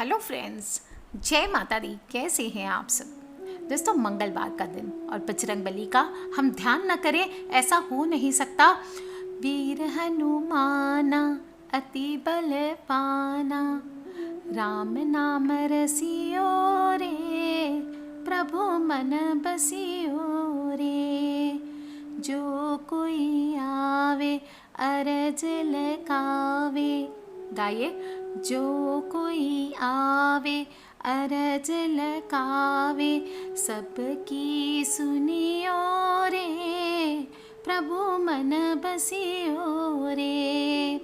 Hello friends, जय माता दी। कैसे हैं आप सब दोस्तों? मंगलवार का दिन और बजरंग बली का हम ध्यान न करें, ऐसा हो नहीं सकता। वीर हनुमाना अति बल पाना, राम नाम रसियो रे, प्रभु मन बसियो रे। जो कोई आवे अरज लगावे, गाइए। जो कोई आवे अरज लगावे, सबकी सुनियो रे, प्रभु मन बसियो रे।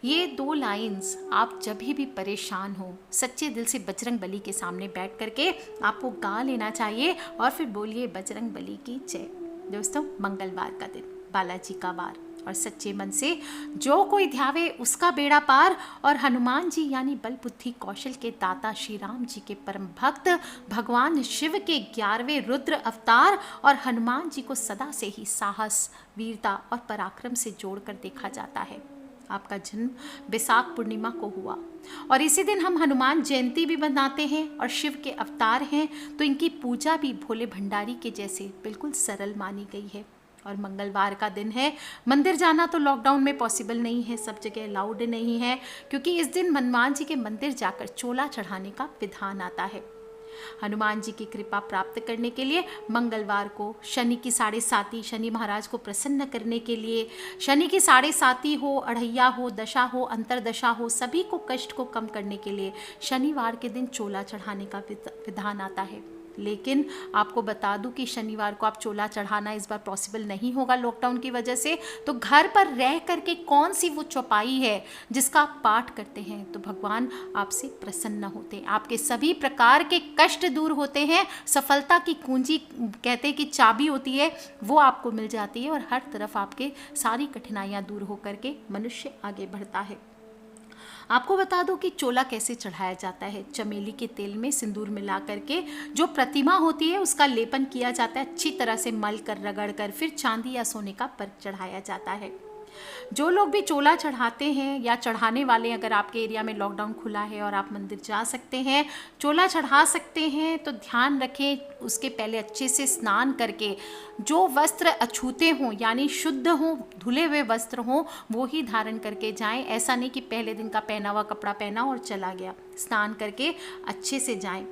ये दो लाइंस आप जब भी परेशान हो, सच्चे दिल से बजरंग बली के सामने बैठ करके आपको गा लेना चाहिए और फिर बोलिए बजरंग बली की जय। दोस्तों, मंगलवार का दिन, बालाजी का वार, और सच्चे मन से जो कोई ध्यावे उसका बेड़ा पार। और हनुमान जी यानी बल बुद्धि कौशल के दाता श्री राम जी के परम भक्त, भगवान शिव के 11वें रुद्र अवतार। और हनुमान जी को सदा से ही साहस, वीरता और पराक्रम से जोड़कर देखा जाता है। आपका जन्म बैसाख पूर्णिमा को हुआ और इसी दिन हम हनुमान जयंती भी मनाते हैं। और शिव के अवतार हैं तो इनकी पूजा भी भोले भंडारी के जैसे बिल्कुल सरल मानी गई है। और मंगलवार का दिन है। मंदिर जाना तो लॉकडाउन में पॉसिबल नहीं है, सब जगह अलाउड नहीं है, क्योंकि इस दिन हनुमान जी के मंदिर जाकर चोला चढ़ाने का विधान आता है। हनुमान जी की कृपा प्राप्त करने के लिए मंगलवार को शनि की 7.5, शनि महाराज को प्रसन्न करने के लिए, शनि की 7.5 हो, अढ़ैया हो, दशा हो, अंतरदशा हो, सभी को कष्ट को कम करने के लिए शनिवार के दिन चोला चढ़ाने का विधान आता है। लेकिन आपको बता दूं कि शनिवार को आप चोला चढ़ाना इस बार पॉसिबल नहीं होगा लॉकडाउन की वजह से। तो घर पर रह करके कौन सी वो चौपाई है जिसका आप पाठ करते हैं तो भगवान आपसे प्रसन्न होते हैं, आपके सभी प्रकार के कष्ट दूर होते हैं। सफलता की कुंजी कहते हैं कि चाबी होती है, वो आपको मिल जाती है और हर तरफ आपके सारी कठिनाइयाँ दूर होकर के मनुष्य आगे बढ़ता है। आपको बता दो कि चोला कैसे चढ़ाया जाता है। चमेली के तेल में सिंदूर मिला करके जो प्रतिमा होती है उसका लेपन किया जाता है, अच्छी तरह से मल कर रगड़ कर फिर चांदी या सोने का पर्क चढ़ाया जाता है। जो लोग भी चोला चढ़ाते हैं या चढ़ाने वाले, अगर आपके एरिया में लॉकडाउन खुला है और आप मंदिर जा सकते हैं, चोला चढ़ा सकते हैं, तो ध्यान रखें उसके पहले अच्छे से स्नान करके जो वस्त्र अछूते हों यानी शुद्ध हों, धुले हुए वस्त्र हों, वो ही धारण करके जाएं। ऐसा नहीं कि पहले दिन का पहना हुआ कपड़ा पहना और चला गया। स्नान करके अच्छे से जाएं।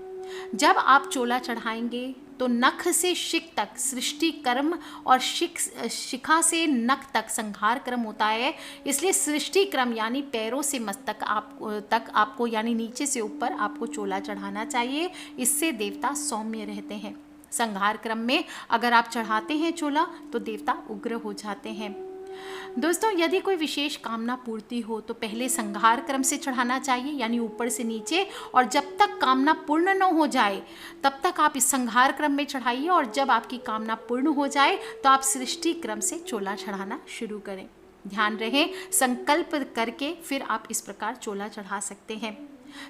जब आप चोला चढ़ाएंगे तो नख से शिख तक सृष्टि कर्म और शिखा से नख तक संहार क्रम होता है। इसलिए सृष्टि क्रम यानी पैरों से मस्तक आपको यानी नीचे से ऊपर आपको चोला चढ़ाना चाहिए। इससे देवता सौम्य रहते हैं। संहार क्रम में अगर आप चढ़ाते हैं चोला तो देवता उग्र हो जाते हैं। दोस्तों, यदि कोई विशेष कामना पूर्ति हो तो पहले संहार क्रम से चढ़ाना चाहिए यानी ऊपर से नीचे, और जब तक कामना पूर्ण न हो जाए तब तक आप इस संहार क्रम में चढ़ाइए, और जब आपकी कामना पूर्ण हो जाए तो आप सृष्टि क्रम से चोला चढ़ाना शुरू करें। ध्यान रहे, संकल्प करके फिर आप इस प्रकार चोला चढ़ा सकते हैं।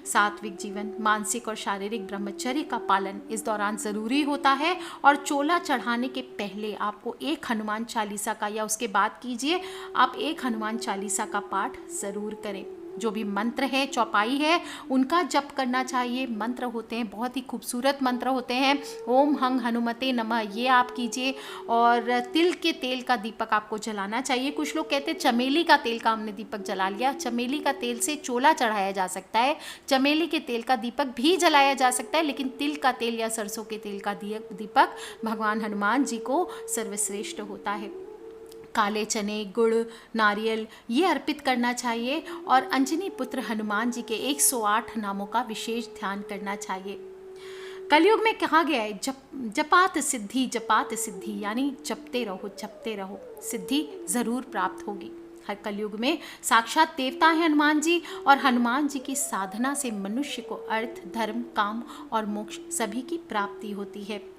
सात्विक जीवन, मानसिक और शारीरिक ब्रह्मचर्य का पालन इस दौरान ज़रूरी होता है। और चोला चढ़ाने के पहले आपको एक हनुमान चालीसा का, या उसके बाद कीजिए आप एक हनुमान चालीसा का पाठ ज़रूर करें। जो भी मंत्र है, चौपाई है, उनका जप करना चाहिए। मंत्र होते हैं, बहुत ही खूबसूरत मंत्र होते हैं। ओम हंग हनुमते नमः, ये आप कीजिए। और तिल के तेल का दीपक आपको जलाना चाहिए। कुछ लोग कहते हैं चमेली का तेल का हमने दीपक जला लिया। चमेली का तेल से चोला चढ़ाया जा सकता है, चमेली के तेल का दीपक भी जलाया जा सकता है, लेकिन तिल का तेल या सरसों के तेल का दीपक भगवान हनुमान जी को सर्वश्रेष्ठ होता है। काले चने, गुड़, नारियल ये अर्पित करना चाहिए। और अंजनी पुत्र हनुमान जी के 108 नामों का विशेष ध्यान करना चाहिए। कलयुग में कहा गया है जपात सिद्धि यानी जपते रहो, सिद्धि जरूर प्राप्त होगी। हर कलयुग में साक्षात देवता है हनुमान जी, और हनुमान जी की साधना से मनुष्य को अर्थ, धर्म, काम और मोक्ष सभी की प्राप्ति होती है।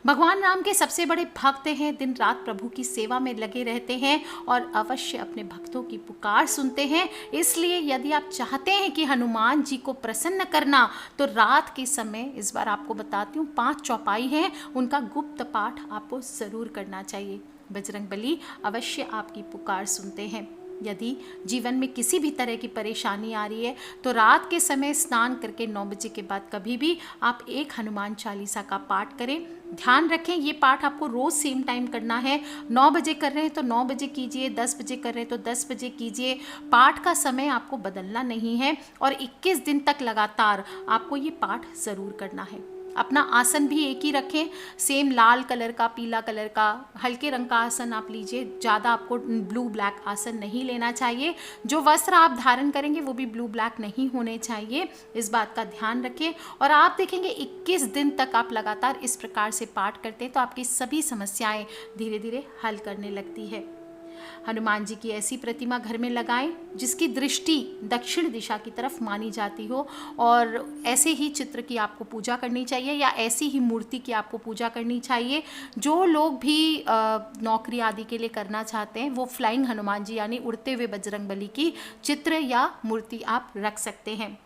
भगवान राम के सबसे बड़े भक्त हैं, दिन रात प्रभु की सेवा में लगे रहते हैं और अवश्य अपने भक्तों की पुकार सुनते हैं। इसलिए यदि आप चाहते हैं कि हनुमान जी को प्रसन्न करना तो रात के समय, इस बार आपको बताती हूँ, 5 चौपाई हैं, उनका गुप्त पाठ आपको ज़रूर करना चाहिए। बजरंग बली अवश्य आपकी पुकार सुनते हैं। यदि जीवन में किसी भी तरह की परेशानी आ रही है तो रात के समय स्नान करके 9 बजे के बाद कभी भी आप एक हनुमान चालीसा का पाठ करें। ध्यान रखें, ये पाठ आपको रोज़ सेम टाइम करना है। 9 बजे कर रहे हैं तो 9 बजे कीजिए, 10 बजे कर रहे हैं तो 10 बजे कीजिए। पाठ का समय आपको बदलना नहीं है और 21 दिन तक लगातार आपको ये पाठ ज़रूर करना है। अपना आसन भी एक ही रखें, सेम लाल कलर का, पीला कलर का, हल्के रंग का आसन आप लीजिए। ज़्यादा आपको ब्लू ब्लैक आसन नहीं लेना चाहिए। जो वस्त्र आप धारण करेंगे वो भी ब्लू ब्लैक नहीं होने चाहिए, इस बात का ध्यान रखें। और आप देखेंगे 21 दिन तक आप लगातार इस प्रकार से पाठ करते हैं तो आपकी सभी समस्याएं धीरे धीरे हल करने लगती है। हनुमान जी की ऐसी प्रतिमा घर में लगाएं जिसकी दृष्टि दक्षिण दिशा की तरफ मानी जाती हो, और ऐसे ही चित्र की आपको पूजा करनी चाहिए या ऐसी ही मूर्ति की आपको पूजा करनी चाहिए। जो लोग भी नौकरी आदि के लिए करना चाहते हैं वो फ्लाइंग हनुमान जी यानी उड़ते हुए बजरंगबली की चित्र या मूर्ति आप रख सकते हैं।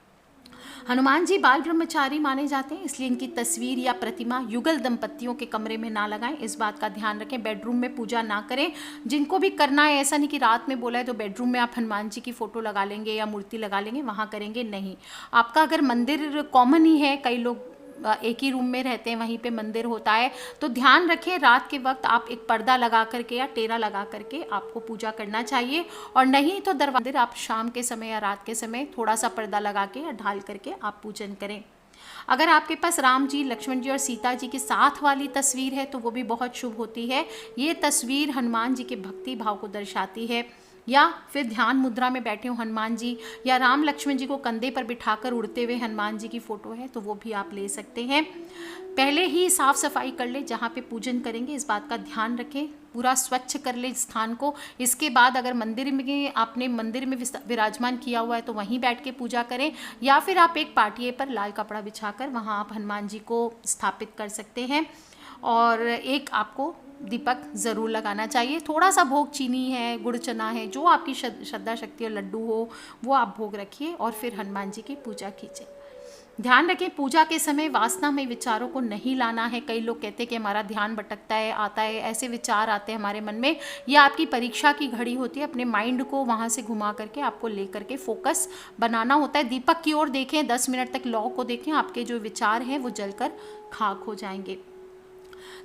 हनुमान जी बाल ब्रह्मचारी माने जाते हैं, इसलिए इनकी तस्वीर या प्रतिमा युगल दंपतियों के कमरे में ना लगाएं, इस बात का ध्यान रखें। बेडरूम में पूजा ना करें। जिनको भी करना है, ऐसा नहीं कि रात में बोला है तो बेडरूम में आप हनुमान जी की फोटो लगा लेंगे या मूर्ति लगा लेंगे, वहाँ करेंगे नहीं। आपका अगर मंदिर कॉमन ही है, कई लोग एक ही रूम में रहते हैं, वहीं पे मंदिर होता है, तो ध्यान रखें रात के वक्त आप एक पर्दा लगा करके या टेरा लगा करके आपको पूजा करना चाहिए। और नहीं तो दरवाजे आप शाम के समय या रात के समय थोड़ा सा पर्दा लगा के या ढाल करके आप पूजन करें। अगर आपके पास राम जी, लक्ष्मण जी और सीता जी के साथ वाली तस्वीर है तो वो भी बहुत शुभ होती है। ये तस्वीर हनुमान जी के भक्ति भाव को दर्शाती है। या फिर ध्यान मुद्रा में बैठे हो हनुमान जी, या राम लक्ष्मण जी को कंधे पर बिठाकर उड़ते हुए हनुमान जी की फोटो है तो वो भी आप ले सकते हैं। पहले ही साफ सफाई कर ले, जहाँ पे पूजन करेंगे इस बात का ध्यान रखें, पूरा स्वच्छ कर ले स्थान को। इसके बाद अगर मंदिर में आपने मंदिर में विराजमान किया हुआ है तो वहीं बैठ के पूजा करें, या फिर आप एक पाटिये पर लाल कपड़ा बिछाकर वहाँ आप हनुमान जी को स्थापित कर सकते हैं। और एक आपको दीपक ज़रूर लगाना चाहिए। थोड़ा सा भोग चीनी है, गुड़ चना है, जो आपकी श्रद्धा शक्ति और लड्डू हो वो आप भोग रखिए और फिर हनुमान जी की पूजा कीजिए। ध्यान रखें, पूजा के समय वासनामय विचारों को नहीं लाना है। कई लोग कहते हैं कि हमारा ध्यान भटकता है, आता है, ऐसे विचार आते हैं हमारे मन में। यह आपकी परीक्षा की घड़ी होती है, अपने माइंड को वहाँ से घुमा करके आपको ले करके फोकस बनाना होता है। दीपक की ओर देखें, 10 मिनट तक लौ को देखें, आपके जो विचार हैं वो जलकर खाक हो जाएंगे।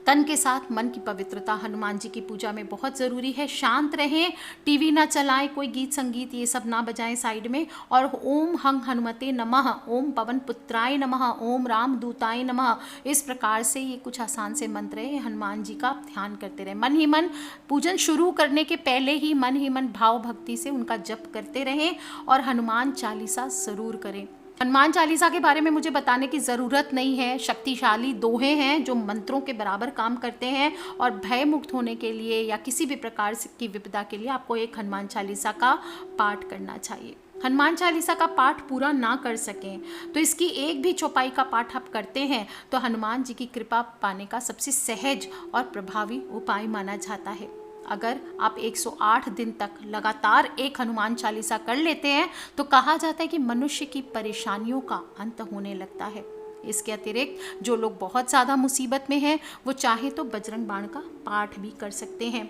तन के साथ मन की पवित्रता हनुमान जी की पूजा में बहुत ज़रूरी है। शांत रहें, टीवी ना चलाएं, कोई गीत संगीत ये सब ना बजाएं साइड में। और ओम हंग हनुमते नमः, ओम पवन पुत्राय नमः, ओम राम दूताय नमः, इस प्रकार से ये कुछ आसान से मंत्र है, हनुमान जी का ध्यान करते रहें। मन ही मन पूजन शुरू करने के पहले ही मन भाव भक्ति से उनका जप करते रहें और हनुमान चालीसा ज़रूर करें। हनुमान चालीसा के बारे में मुझे बताने की ज़रूरत नहीं है। शक्तिशाली दोहे हैं जो मंत्रों के बराबर काम करते हैं, और भय मुक्त होने के लिए या किसी भी प्रकार की विपदा के लिए आपको एक हनुमान चालीसा का पाठ करना चाहिए। हनुमान चालीसा का पाठ पूरा ना कर सकें तो इसकी एक भी चौपाई का पाठ आप करते हैं तो हनुमान जी की कृपा पाने का सबसे सहज और प्रभावी उपाय माना जाता है। अगर आप 108 दिन तक लगातार एक हनुमान चालीसा कर लेते हैं तो कहा जाता है कि मनुष्य की परेशानियों का अंत होने लगता है। इसके अतिरिक्त जो लोग बहुत ज़्यादा मुसीबत में हैं वो चाहे तो बजरंग बाण का पाठ भी कर सकते हैं।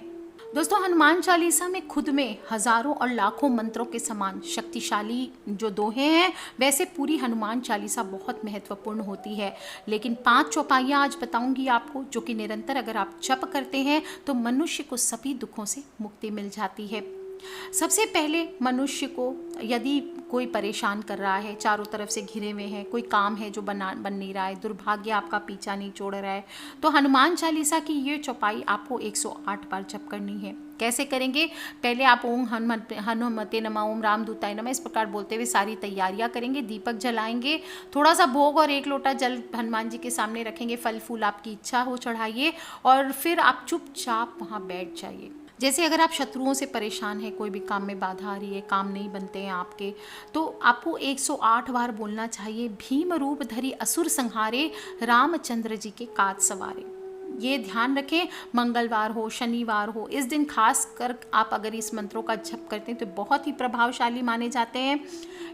दोस्तों, हनुमान चालीसा में खुद में हजारों और लाखों मंत्रों के समान शक्तिशाली जो दोहे हैं, वैसे पूरी हनुमान चालीसा बहुत महत्वपूर्ण होती है। लेकिन 5 चौपाइयाँ आज बताऊंगी आपको, जो कि निरंतर अगर आप जप करते हैं तो मनुष्य को सभी दुखों से मुक्ति मिल जाती है। सबसे पहले मनुष्य को यदि कोई परेशान कर रहा है, चारों तरफ से घिरे हुए हैं, कोई काम है जो बन नहीं रहा है, दुर्भाग्य आपका पीछा नहीं छोड़ रहा है, तो हनुमान चालीसा की ये चौपाई आपको 108 बार जप करनी है। कैसे करेंगे? पहले आप ओम हनुमते नमः, ओम रामदूताय नमः इस प्रकार बोलते हुए सारी तैयारियां करेंगे। दीपक जलाएंगे, थोड़ा सा भोग और 1 लोटा जल हनुमान जी के सामने रखेंगे, फल फूल आपकी इच्छा हो चढ़ाइए और फिर आप चुपचाप वहाँ बैठ जाइए। जैसे अगर आप शत्रुओं से परेशान हैं, कोई भी काम में बाधा आ रही है, काम नहीं बनते हैं आपके, तो आपको 108 बार बोलना चाहिए, भीम रूप धरी असुर संहारे, रामचंद्र जी के काज सवारे। ये ध्यान रखें, मंगलवार हो, शनिवार हो, इस दिन खास कर आप अगर इस मंत्रों का जप करते हैं तो बहुत ही प्रभावशाली माने जाते हैं।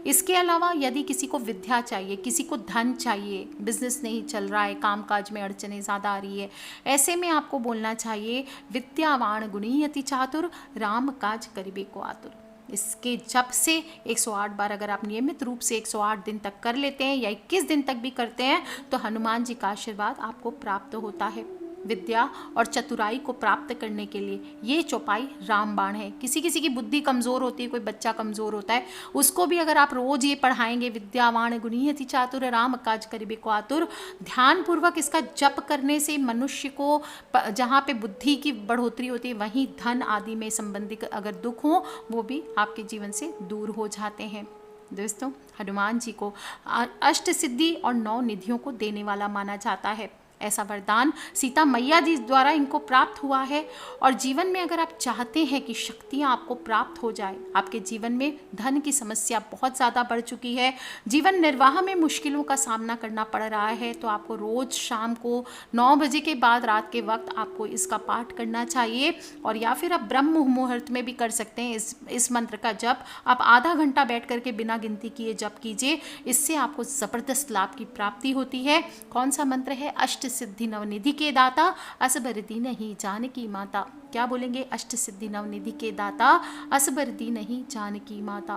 इसके अलावा यदि किसी को विद्या चाहिए, किसी को धन चाहिए, बिजनेस नहीं चल रहा है, कामकाज में अड़चने ज़्यादा आ रही है, ऐसे में आपको बोलना चाहिए, विद्यावान गुणी अति चातुर, राम काज करिबे को आतुर। इसके जप से 108 बार अगर आप नियमित रूप से 108 दिन तक कर लेते हैं या 21 दिन तक भी करते हैं तो हनुमान जी का आशीर्वाद आपको प्राप्त होता है। विद्या और चतुराई को प्राप्त करने के लिए ये चौपाई रामबाण है। किसी किसी की बुद्धि कमज़ोर होती है, कोई बच्चा कमज़ोर होता है, उसको भी अगर आप रोज़ ये पढ़ाएंगे, विद्यावान गुणीयति चातुर राम काज करिबे को आतुर, ध्यानपूर्वक इसका जप करने से मनुष्य को जहाँ पे बुद्धि की बढ़ोतरी होती है वहीं धन आदि में संबंधित अगर दुख हो वो भी आपके जीवन से दूर हो जाते हैं। दोस्तों, हनुमान जी को अष्ट सिद्धि और 9 निधियों को देने वाला माना जाता है। ऐसा वरदान सीता मैया जी द्वारा इनको प्राप्त हुआ है। और जीवन में अगर आप चाहते हैं कि शक्तियाँ आपको प्राप्त हो जाए, आपके जीवन में धन की समस्या बहुत ज़्यादा बढ़ चुकी है, जीवन निर्वाह में मुश्किलों का सामना करना पड़ रहा है, तो आपको रोज़ शाम को 9 बजे के बाद रात के वक्त आपको इसका पाठ करना चाहिए। और या फिर आप ब्रह्म मुहूर्त में भी कर सकते हैं। इस मंत्र का जप आप आधा घंटा बैठ करके बिना गिनती किए जप कीजिए, इससे आपको ज़बरदस्त लाभ की प्राप्ति होती है। कौन सा मंत्र है? अष्ट सिद्धि नवनिधि के दाता असबर दीन नहीं जानकी माता। क्या बोलेंगे? अष्ट सिद्धि नवनिधि के दाता असबर दीन नहीं जानकी माता।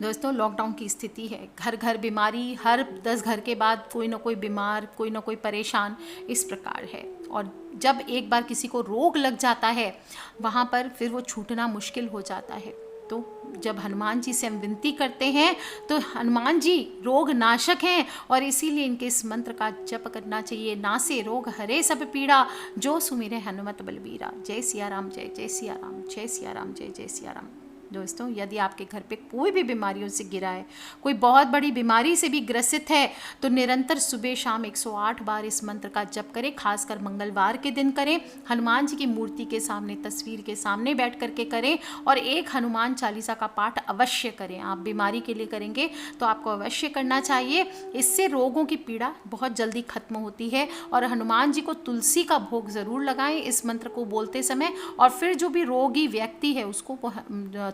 दोस्तों, लॉकडाउन की स्थिति है, घर घर बीमारी, हर 10 घर के बाद कोई ना कोई बीमार, कोई ना कोई परेशान, इस प्रकार है। और जब एक बार किसी को रोग लग जाता है वहाँ पर फिर वो छूटना मुश्किल हो जाता है। तो जब हनुमान जी से हम विनती करते हैं तो हनुमान जी रोग नाशक हैं और इसीलिए इनके इस मंत्र का जप करना चाहिए। नासे रोग हरे सब पीड़ा, जो सुमिरे हनुमत बलबीरा। जय सिया राम, जय जय सिया राम, जय सिया राम, जय जय सिया राम। दोस्तों, यदि आपके घर पे कोई भी बीमारियों से घिरा है, कोई बहुत बड़ी बीमारी से भी ग्रसित है, तो निरंतर सुबह शाम 108 बार इस मंत्र का जप करें। खासकर मंगलवार के दिन करें, हनुमान जी की मूर्ति के सामने, तस्वीर के सामने बैठ करके करें और एक हनुमान चालीसा का पाठ अवश्य करें। आप बीमारी के लिए करेंगे तो आपको अवश्य करना चाहिए। इससे रोगों की पीड़ा बहुत जल्दी खत्म होती है। और हनुमान जी को तुलसी का भोग ज़रूर लगाएं इस मंत्र को बोलते समय। और फिर जो भी रोगी व्यक्ति है उसको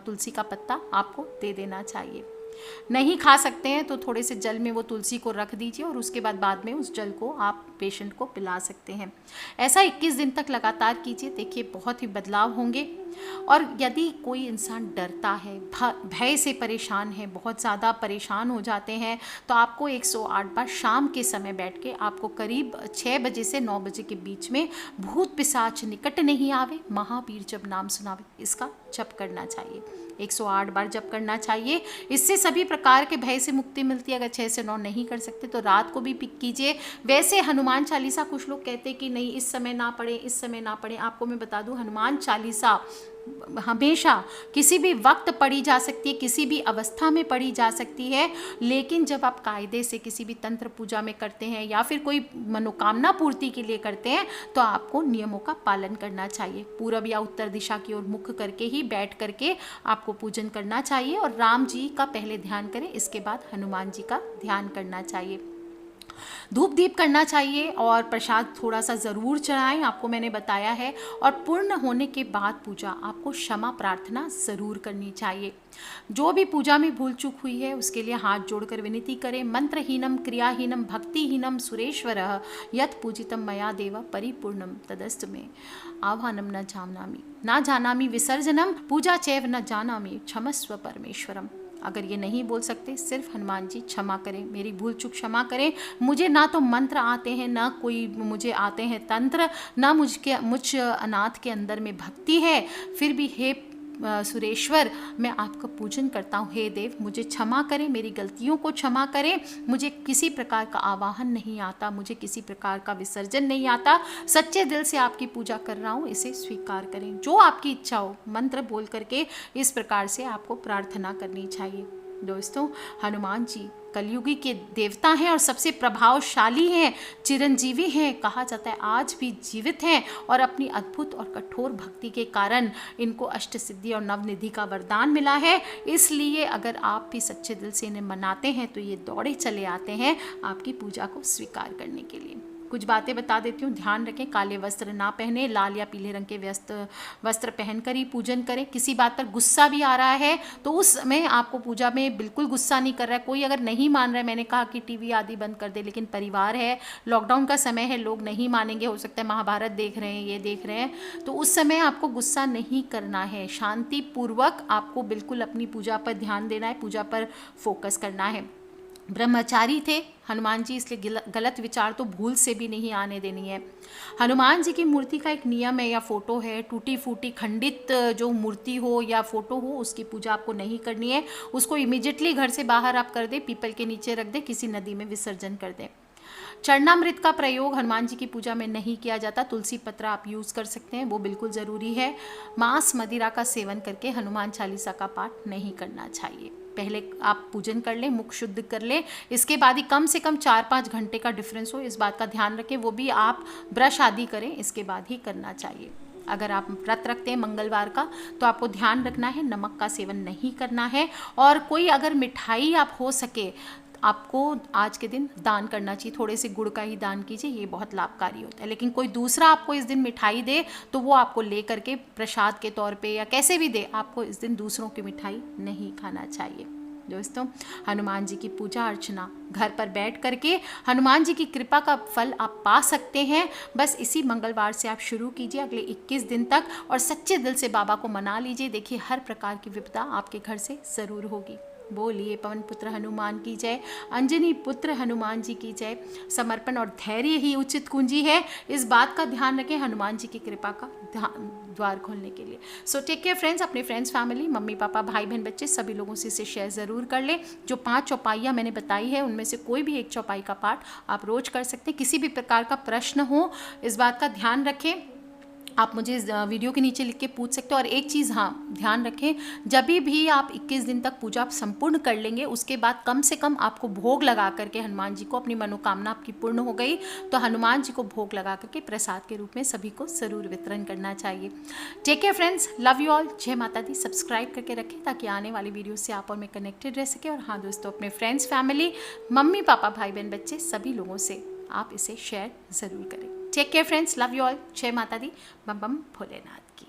तुलसी का पत्ता आपको दे देना चाहिए। नहीं खा सकते हैं तो थोड़े से जल में वो तुलसी को रख दीजिए और उसके बाद में उस जल को आप पेशेंट को पिला सकते हैं। ऐसा 21 दिन तक लगातार कीजिए, देखिए बहुत ही बदलाव होंगे। और यदि कोई इंसान डरता है, भय से परेशान है, बहुत ज़्यादा परेशान हो जाते हैं, तो आपको 108 बार शाम के समय बैठ के आपको करीब 6 बजे से 9 बजे के बीच में भूत पिशाच निकट नहीं आवे, महावीर जब नाम सुनावे, इसका जप करना चाहिए। 108 बार जप करना चाहिए। इससे सभी प्रकार के भय से मुक्ति मिलती है। अगर 6 से 9 नहीं कर सकते तो रात को भी कीजिए। वैसे हनुमान चालीसा कुछ लोग कहते हैं कि नहीं इस समय ना पढ़े, इस समय ना पढ़े। आपको मैं बता दूं, हनुमान चालीसा हमेशा किसी भी वक्त पढ़ी जा सकती है, किसी भी अवस्था में पढ़ी जा सकती है। लेकिन जब आप कायदे से किसी भी तंत्र पूजा में करते हैं या फिर कोई मनोकामना पूर्ति के लिए करते हैं तो आपको नियमों का पालन करना चाहिए। पूरब या उत्तर दिशा की ओर मुख करके ही बैठ करके आपको पूजन करना चाहिए और राम जी का पहले ध्यान करें, इसके बाद हनुमान जी का ध्यान करना चाहिए। धूप दीप करना चाहिए और प्रसाद थोड़ा सा ज़रूर चढ़ाएं, आपको मैंने बताया है। और पूर्ण होने के बाद पूजा आपको क्षमा प्रार्थना ज़रूर करनी चाहिए। जो भी पूजा में भूल चूक हुई है उसके लिए हाथ जोड़कर विनती करें। मंत्रहीनम क्रियाहीनम भक्तिहीनम सुरेश्वरः यत् पूजितम मया देव परिपूर्णम तदस्तु मे आह्वानम न जानामि विसर्जनम पूजा चैव न जानामि क्षमस्व परमेश्वरम। अगर ये नहीं बोल सकते, सिर्फ हनुमान जी क्षमा करें, मेरी भूल चूक क्षमा करें। मुझे ना तो मंत्र आते हैं, ना कोई मुझे आते हैं तंत्र, ना मुझ अनाथ के अंदर में भक्ति है, फिर भी हे सुरेश्वर मैं आपका पूजन करता हूँ। हे देव मुझे क्षमा करें, मेरी गलतियों को क्षमा करें। मुझे किसी प्रकार का आवाहन नहीं आता, मुझे किसी प्रकार का विसर्जन नहीं आता। सच्चे दिल से आपकी पूजा कर रहा हूँ, इसे स्वीकार करें। जो आपकी इच्छा हो मंत्र बोल करके इस प्रकार से आपको प्रार्थना करनी चाहिए। दोस्तों, हनुमान जी कलयुगी के देवता हैं और सबसे प्रभावशाली हैं, चिरंजीवी हैं। कहा जाता है आज भी जीवित हैं और अपनी अद्भुत और कठोर भक्ति के कारण इनको अष्ट सिद्धि और नवनिधि का वरदान मिला है। इसलिए अगर आप भी सच्चे दिल से इन्हें मनाते हैं तो ये दौड़े चले आते हैं आपकी पूजा को स्वीकार करने के लिए। कुछ बातें बता देती हूँ, ध्यान रखें, काले वस्त्र ना पहने, लाल या पीले रंग के वस्त्र पहनकर ही पूजन करें। किसी बात पर गुस्सा भी आ रहा है तो उस समय आपको पूजा में बिल्कुल गुस्सा नहीं कर रहा है, कोई अगर नहीं मान रहा है, मैंने कहा कि टीवी आदि बंद कर दे, लेकिन परिवार है, लॉकडाउन का समय है, लोग नहीं मानेंगे, हो सकता है महाभारत देख रहे हैं, ये देख रहे हैं, तो उस समय आपको गुस्सा नहीं करना है, शांति पूर्वक आपको बिल्कुल अपनी पूजा पर ध्यान देना है, पूजा पर फोकस करना है। ब्रह्मचारी थे हनुमान जी, इसलिए गलत विचार तो भूल से भी नहीं आने देनी है। हनुमान जी की मूर्ति का एक नियम है या फोटो है, टूटी फूटी खंडित जो मूर्ति हो या फोटो हो उसकी पूजा आपको नहीं करनी है, उसको इमीडिएटली घर से बाहर आप कर दें, पीपल के नीचे रख दें, किसी नदी में विसर्जन कर दें। चरणामृत का प्रयोग हनुमान जी की पूजा में नहीं किया जाता, तुलसी पत्र आप यूज़ कर सकते हैं, वो बिल्कुल ज़रूरी है। मांस मदिरा का सेवन करके हनुमान चालीसा का पाठ नहीं करना चाहिए। पहले आप पूजन कर लें, मुख शुद्ध कर लें, इसके बाद ही कम से कम 4-5 घंटे का डिफरेंस हो, इस बात का ध्यान रखें, वो भी आप ब्रश आदि करें इसके बाद ही करना चाहिए। अगर आप व्रत रखते हैं मंगलवार का तो आपको ध्यान रखना है नमक का सेवन नहीं करना है, और कोई अगर मिठाई आप हो सके आपको आज के दिन दान करना चाहिए, थोड़े से गुड़ का ही दान कीजिए, ये बहुत लाभकारी होता है। लेकिन कोई दूसरा आपको इस दिन मिठाई दे तो वो आपको ले करके प्रसाद के तौर पे या कैसे भी दे, आपको इस दिन दूसरों की मिठाई नहीं खाना चाहिए। दोस्तों, हनुमान जी की पूजा अर्चना घर पर बैठ करके हनुमान जी की कृपा का फल आप पा सकते हैं। बस इसी मंगलवार से आप शुरू कीजिए अगले 21 दिन तक, और सच्चे दिल से बाबा को मना लीजिए। देखिए हर प्रकार की विपदा आपके घर से ज़रूर होगी। बोलिए पवन पुत्र हनुमान की जय, अंजनी पुत्र हनुमान जी की जय। समर्पण और धैर्य ही उचित कुंजी है, इस बात का ध्यान रखें हनुमान जी की कृपा का द्वार खोलने के लिए। सो टेक केयर फ्रेंड्स, अपने फ्रेंड्स, फैमिली, मम्मी पापा, भाई बहन, बच्चे सभी लोगों से इसे शेयर ज़रूर कर लें। जो 5 चौपाइयाँ मैंने बताई है उनमें से कोई भी एक चौपाई का पाठ आप रोज कर सकते हैं। किसी भी प्रकार का प्रश्न हो इस बात का ध्यान रखें, आप मुझे इस वीडियो के नीचे लिख के पूछ सकते हो। और एक चीज़ हाँ ध्यान रखें, जब भी आप 21 दिन तक पूजा संपूर्ण कर लेंगे उसके बाद कम से कम आपको भोग लगा करके हनुमान जी को, अपनी मनोकामना आपकी पूर्ण हो गई तो हनुमान जी को भोग लगा करके प्रसाद के रूप में सभी को ज़रूर वितरण करना चाहिए। Take care friends, love you all, जय माता दी। सब्सक्राइब करके रखें ताकि आने वाली वीडियो से आप और मैं कनेक्टेड रह सके। और हाँ दोस्तों, अपने फ्रेंड्स, फैमिली, मम्मी पापा, भाई बहन, बच्चे सभी लोगों से आप इसे शेयर ज़रूर करें। Take care friends, love you all, जय माता दी, बम बम भोलेनाथ की।